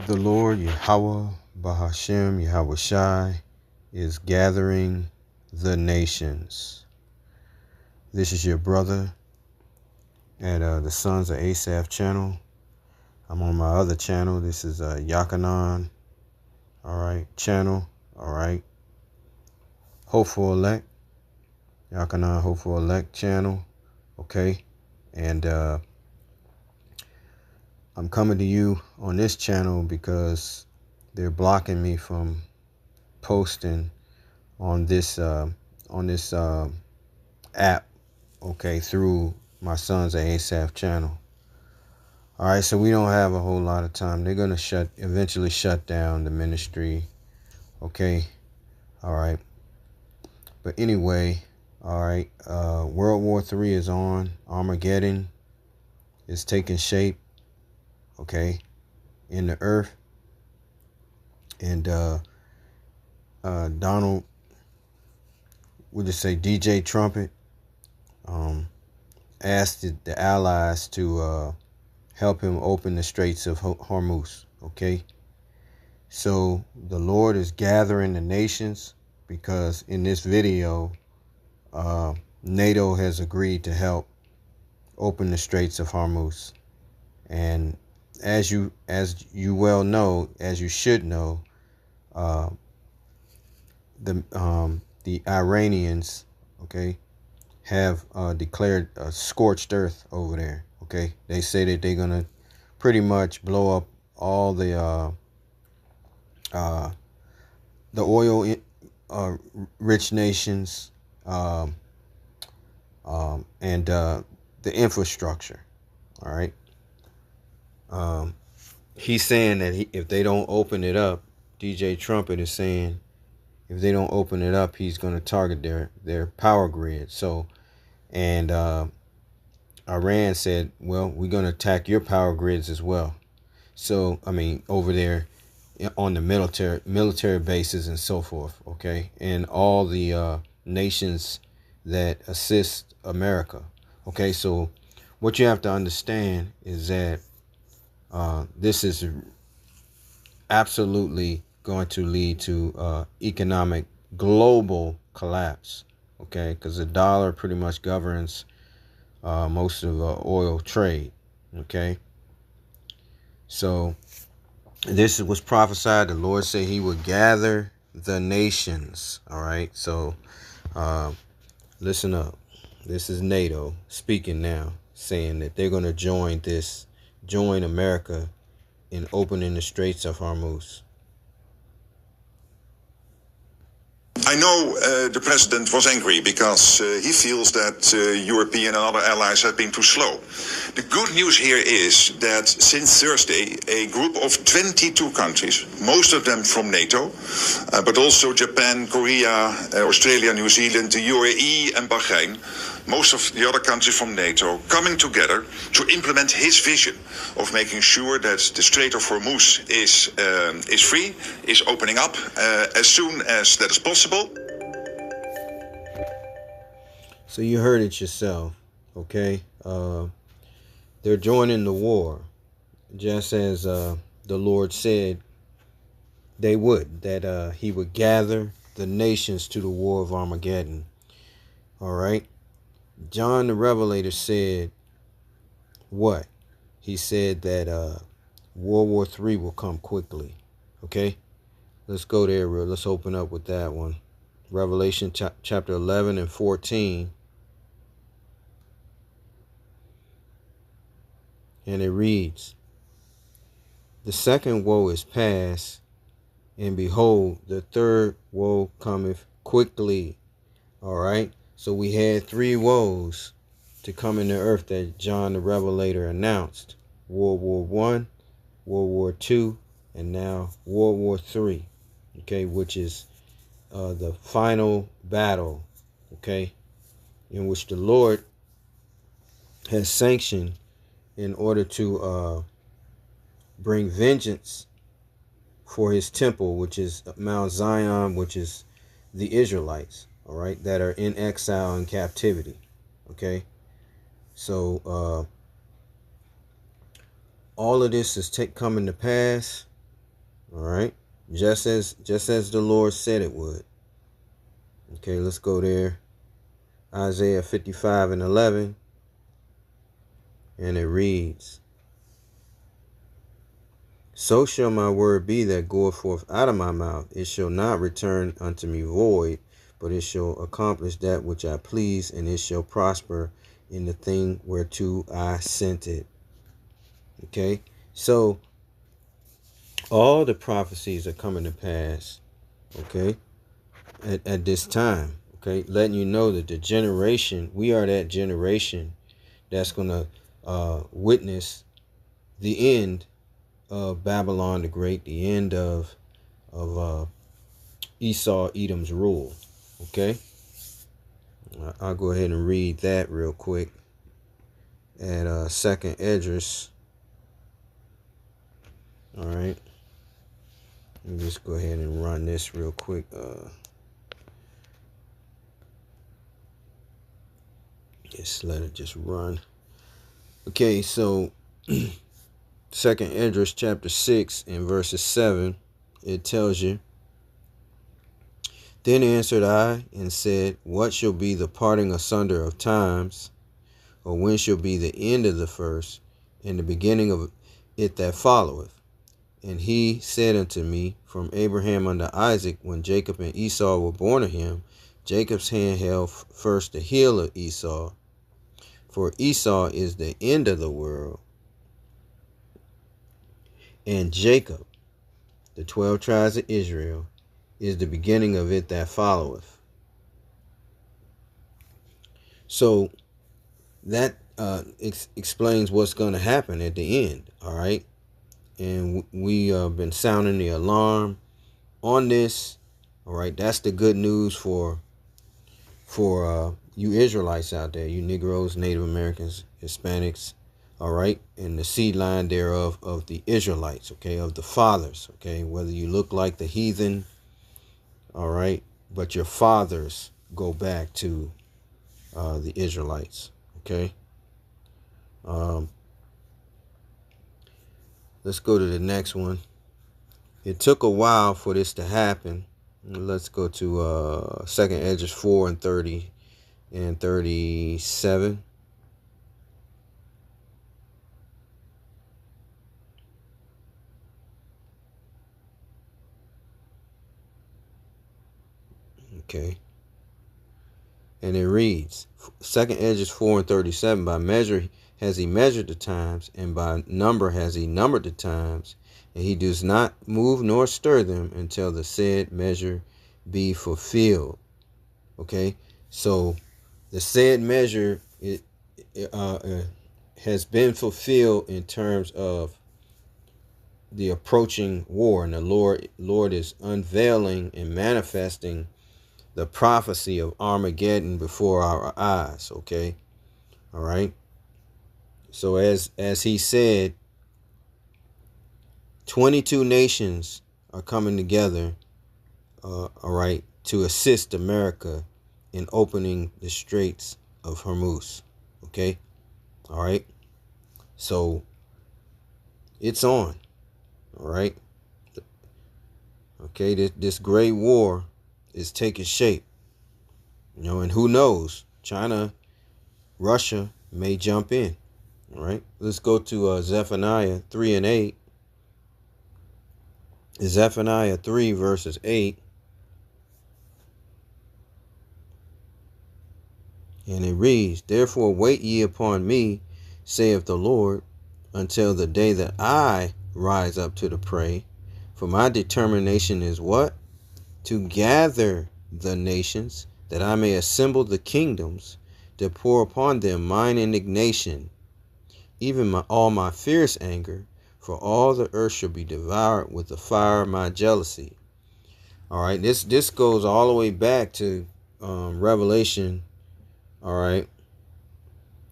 The Lord Yahweh Bahashem Yahweh Shai is gathering the nations. This is your brother at the Sons of Asaph channel. I'm on my other channel. This is Yakanan, channel, Hopeful Elect, Yakanan Hopeful Elect channel, okay? And I'm coming to you on this channel because they're blocking me from posting on this app, okay, through my Sons of Asaph channel. All right, so we don't have a whole lot of time. They're gonna eventually shut down the ministry, okay. All right, but anyway, all right, World War III is on. Armageddon is taking shape, okay, in the earth. And Donald, we'll just say DJ Trumpet, asked the allies to help him open the straits of Hormuz, okay? So the Lord is gathering the nations because in this video, Nato has agreed to help open the straits of Hormuz. And as you well know, as you should know, the Iranians, okay, have declared a scorched earth over there. Okay, they say that they're gonna pretty much blow up all the oil rich nations, and the infrastructure. All right. He's saying that if they don't open it up, DJ Trumpet is saying if they don't open it up, he's going to target their power grid. So, and Iran said, well, we're going to attack your power grids as well. So, I mean, over there on the military bases and so forth, okay, and all the nations that assist America. Okay, so what you have to understand is that this is absolutely going to lead to economic global collapse, okay, because the dollar pretty much governs most of oil trade, okay. So this was prophesied. The Lord said he would gather the nations, all right. So listen up. This is NATO speaking now, saying that they're going to join America in opening the Straits of Hormuz. I know the president was angry because he feels that European and other allies have been too slow. The good news here is that since Thursday, a group of 22 countries, most of them from NATO, but also Japan, Korea, Australia, New Zealand, the UAE and Bahrain, most of the other countries from NATO, coming together to implement his vision of making sure that the Strait of Hormuz is free, is opening up as soon as that is possible. So you heard it yourself, okay? They're joining the war, just as the Lord said they would, that he would gather the nations to the war of Armageddon. All right? John the Revelator said what? He said that World War III will come quickly. Okay? Let's go there. Let's open up with that one. Revelation chapter 11 and 14. And it reads, the second woe is past, and behold, the third woe cometh quickly. All right? So we had 3 woes to come in the earth that John the Revelator announced. World War I, World War II, and now World War III. Okay, which is the final battle, okay, in which the Lord has sanctioned in order to bring vengeance for his temple, which is Mount Zion, which is the Israelites, all right, that are in exile and captivity, okay. So all of this is coming to pass, All right. Just as the Lord said it would. Okay, let's go there. Isaiah 55:11. And it reads, so shall my word be that goeth forth out of my mouth. It shall not return unto me void, but it shall accomplish that which I please, and it shall prosper in the thing whereto I sent it. Okay, so all the prophecies are coming to pass, okay, at this time, okay, letting you know that the generation, we are that generation that's going to witness the end of Babylon the Great, the end of Esau, Edom's rule. Okay, I'll go ahead and read that real quick at Second Esdras. All right, let me just go ahead and run this real quick. Just let it just run. Okay, so Second Esdras chapter 6 and verses 7, it tells you, then answered I and said, what shall be the parting asunder of times? Or when shall be the end of the first, and the beginning of it that followeth? And he said unto me, from Abraham unto Isaac, when Jacob and Esau were born of him, Jacob's hand held first the heel of Esau, for Esau is the end of the world, and Jacob, the 12 tribes of Israel, is the beginning of it that followeth. So that explains what's going to happen at the end, all right? And we have been sounding the alarm on this, all right? That's the good news for you Israelites out there, you Negroes, Native Americans, Hispanics, all right? And the seed line thereof of the Israelites, okay, of the fathers, okay? Whether you look like the heathen, all right, but your fathers go back to the Israelites, okay? Let's go to the next one. It took a while for this to happen. Let's go to Second Esdras 4 and 30 and 37. Okay. And it reads, Second Esdras 4 and 37, by measure has he measured the times, and by number has he numbered the times, and he does not move nor stir them until the said measure be fulfilled. Okay, so the said measure has been fulfilled in terms of the approaching war, and the Lord is unveiling and manifesting the prophecy of Armageddon before our eyes. Okay, all right. So as he said, 22 nations are coming together, all right, to assist America in opening the straits of Hormuz. Okay, all right. So it's on. All right. Okay, this great war is taking shape. You know, and who knows? China, Russia may jump in. All right. Let's go to Zephaniah 3 and 8. Zephaniah 3 verses 8. And it reads, therefore wait ye upon me, saith the Lord, until the day that I rise up to the prey. For my determination is what? To gather the nations, that I may assemble the kingdoms, to pour upon them mine indignation, even all my fierce anger, for all the earth shall be devoured with the fire of my jealousy. All right, this goes all the way back to Revelation. All right,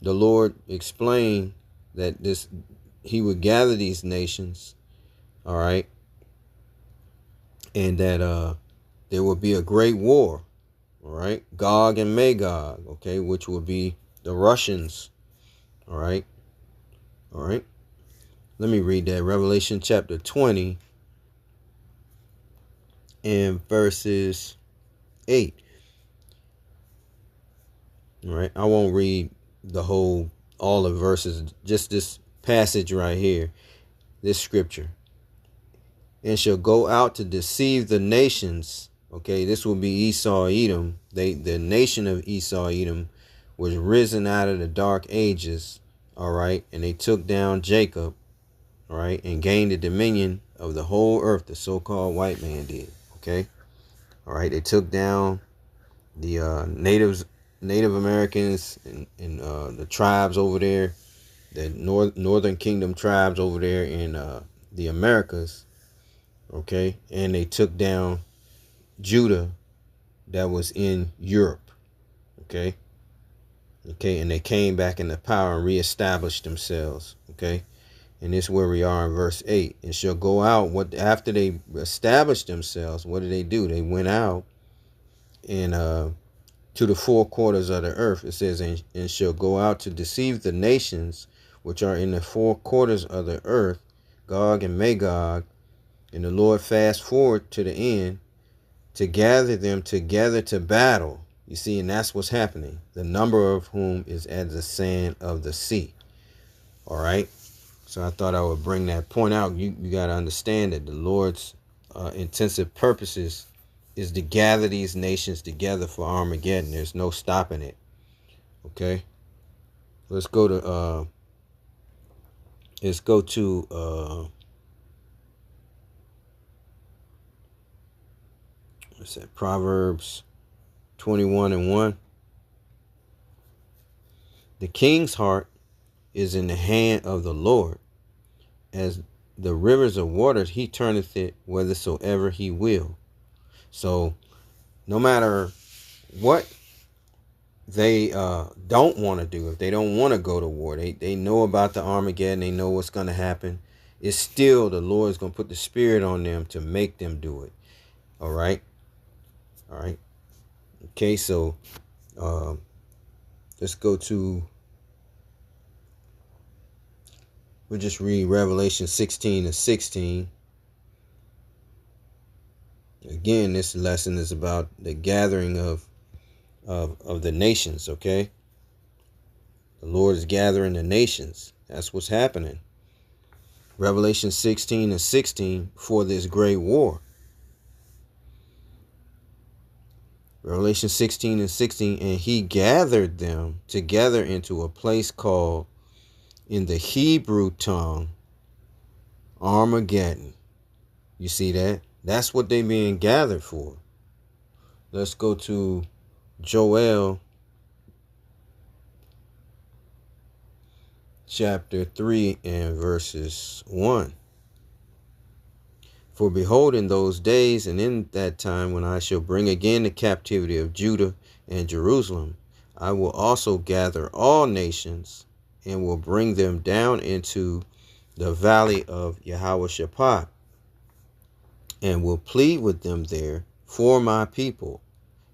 the Lord explained that he would gather these nations, all right, and that there will be a great war, all right, Gog and Magog, okay, which will be the Russians, all right, all right. Let me read that. Revelation chapter 20 and verses 8. All right, I won't read all the verses, just this passage right here, this scripture. And shall go out to deceive the nations. Okay, this will be Esau, Edom. The nation of Esau, Edom, was risen out of the dark ages. All right, and they took down Jacob. All right, and gained the dominion of the whole earth. The so-called white man did. Okay, all right, they took down the Native Americans and the tribes over there, the Northern Kingdom tribes over there in the Americas. Okay, and they took down Judah that was in Europe. Okay, and they came back into power and reestablished themselves. Okay, and this is where we are in verse 8. And shall go out, after they established themselves, what did they do? They went out and to the four quarters of the earth. It says, and shall go out to deceive the nations which are in the four quarters of the earth, Gog and Magog. And the Lord fast forward to the end to gather them together to battle. You see, and that's what's happening. The number of whom is as the sand of the sea. All right. So I thought I would bring that point out. You got to understand that the Lord's intensive purposes is to gather these nations together for Armageddon. There's no stopping it. Okay. Let's go to what's that? Proverbs 21:1. The king's heart is in the hand of the Lord. As the rivers of waters, he turneth it whithersoever he will. So no matter what they don't want to do, if they don't want to go to war, they know about the Armageddon, they know what's going to happen, it's still the Lord's going to put the spirit on them to make them do it. All right. Okay, so let's go to, we'll just read Revelation 16:16. Again, this lesson is about the gathering of the nations, okay? The Lord is gathering the nations. That's what's happening. Revelation 16:16, for this great war. Revelation 16:16, and he gathered them together into a place called, in the Hebrew tongue, Armageddon. You see that? That's what they being gathered for. Let's go to Joel chapter 3 and verses 1. For behold, in those days and in that time, when I shall bring again the captivity of Judah and Jerusalem, I will also gather all nations and will bring them down into the valley of Jehoshaphat, and will plead with them there for my people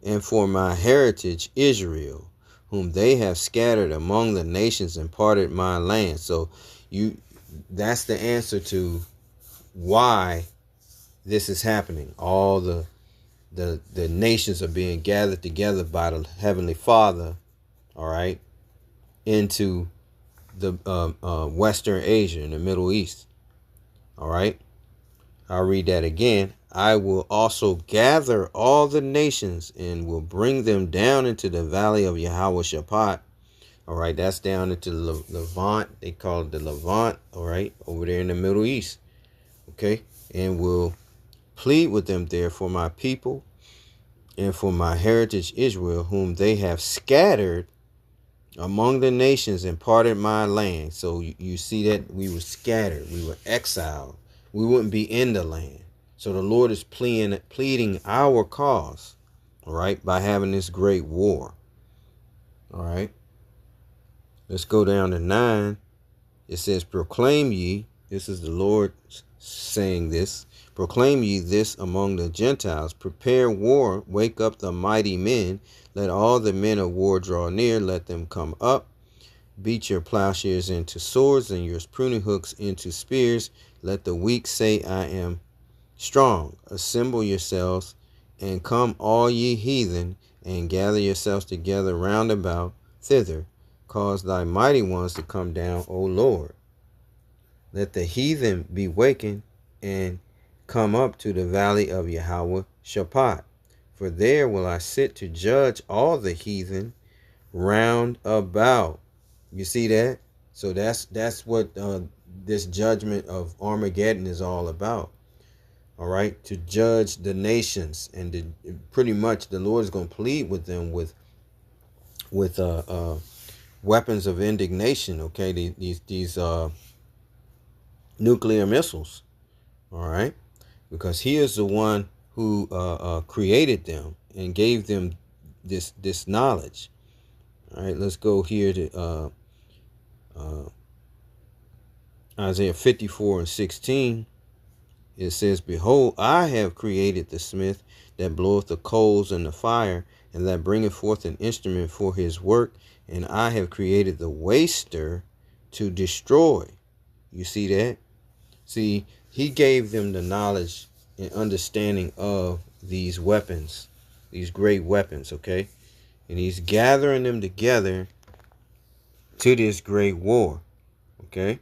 and for my heritage Israel, whom they have scattered among the nations and parted my land. So that's the answer to why this is happening. All the nations are being gathered together by the Heavenly Father, all right, into the Western Asia and the Middle East. All right. I'll read that again. I will also gather all the nations and will bring them down into the valley of Jehoshaphat. All right, that's down into the Levant. They call it the Levant. All right, over there in the Middle East. Okay, and will plead with them there for my people and for my heritage Israel, whom they have scattered among the nations and parted my land. So you see that we were scattered, we were exiled, we wouldn't be in the land. So the Lord is pleading our cause, all right, by having this great war. All right, let's go down to 9. It says, proclaim ye, this is the Lord saying this, proclaim ye this among the Gentiles, prepare war, wake up the mighty men, let all the men of war draw near, let them come up, beat your plowshares into swords and your pruning hooks into spears, let the weak say, I am strong. Assemble yourselves, and come all ye heathen, and gather yourselves together round about thither. Cause thy mighty ones to come down, O Lord. Let the heathen be wakened, and come up to the valley of Yahweh Shaphat. For there will I sit to judge all the heathen round about. You see that? So that's what this judgment of Armageddon is all about. All right, to judge the nations, and pretty much the Lord is going to plead with them with weapons of indignation. Okay, these nuclear missiles. All right, because He is the one who created them and gave them this knowledge. All right, let's go here to Isaiah 54:16. It says, Behold, I have created the smith that bloweth the coals in the fire, and that bringeth forth an instrument for his work, and I have created the waster to destroy. You see that? See, He gave them the knowledge and understanding of these weapons, these great weapons, okay? And He's gathering them together to this great war, okay?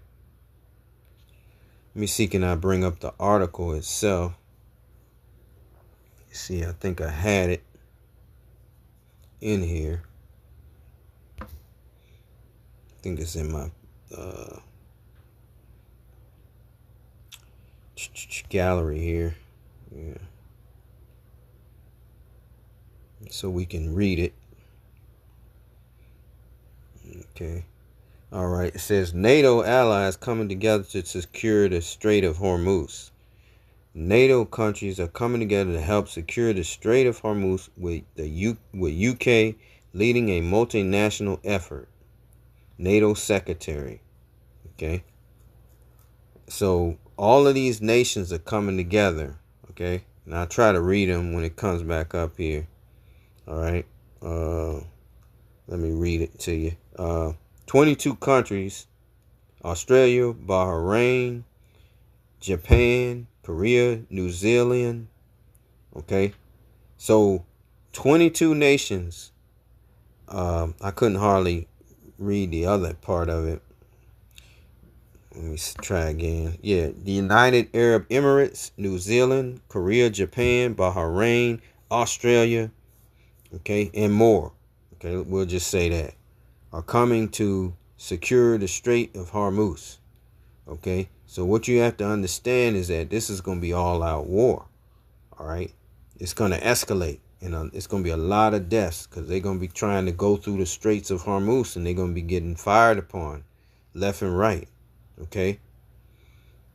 Let me see, can I bring up the article itself? See, I think I had it in here. I think it's in my gallery here. Yeah. So we can read it. Okay. All right. It says NATO allies coming together to secure the Strait of Hormuz. NATO countries are coming together to help secure the Strait of Hormuz with UK leading a multinational effort. NATO secretary. Okay. So all of these nations are coming together. Okay. And I'll try to read them when it comes back up here. All right. Let me read it to you. 22 countries: Australia, Bahrain, Japan, Korea, New Zealand. Okay. So 22 nations. I couldn't hardly read the other part of it. Let me try again. Yeah. The United Arab Emirates, New Zealand, Korea, Japan, Bahrain, Australia. Okay. And more. Okay. We'll just say that. Are coming to secure the Strait of Hormuz. Okay. So what you have to understand is that this is going to be all out war. All right. It's going to escalate, and it's going to be a lot of deaths, because they're going to be trying to go through the Straits of Hormuz, and they're going to be getting fired upon left and right. Okay.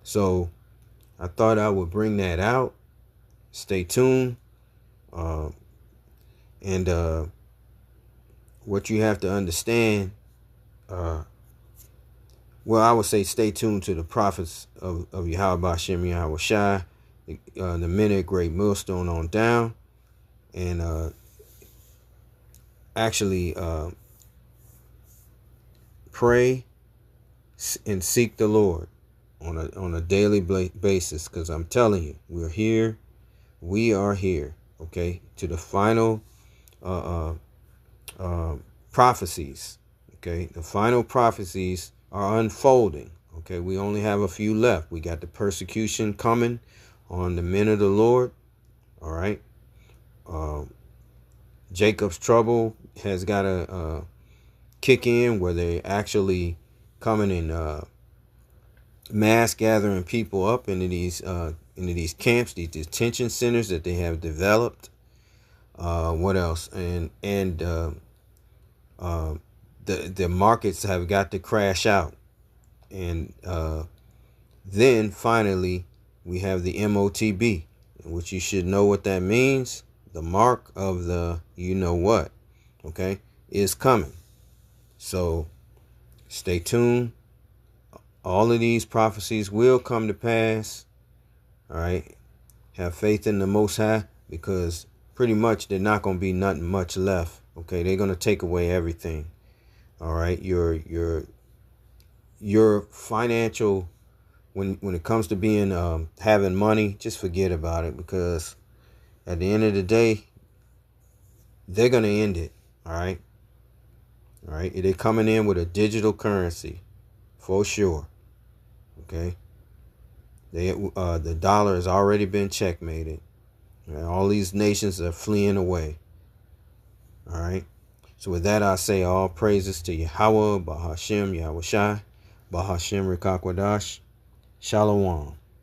So I thought I would bring that out. Stay tuned. And what you have to understand, well, I would say stay tuned to the prophets of Yahweh Bashem Yahweh Shai, the men at Great Millstone on down, and actually pray and seek the Lord on a daily basis, because I'm telling you, we are here, okay, to the final prophecies. Okay, the final prophecies are unfolding. Okay, we only have a few left. We got the persecution coming on the men of the Lord. All right. Jacob's trouble has got to kick in, where they actually coming and mass gathering people up into these camps, these detention centers that they have developed. What else? And the markets have got to crash out, and then finally we have the MOTB, which you should know what that means. The mark of the you know what, okay, is coming. So stay tuned. All of these prophecies will come to pass. All right. Have faith in the Most High, because pretty much they're not going to be nothing much left. Okay. They're going to take away everything. All right. Your financial when it comes to being having money, just forget about it, because at the end of the day, they're gonna end it. All right, all right. They're coming in with a digital currency for sure. Okay, the dollar has already been checkmated. And all these nations are fleeing away. All right. So with that, I say all praises to Yahweh, Bahashem, Yahweh Shai, Bahashem Rikakwadash, Shalom.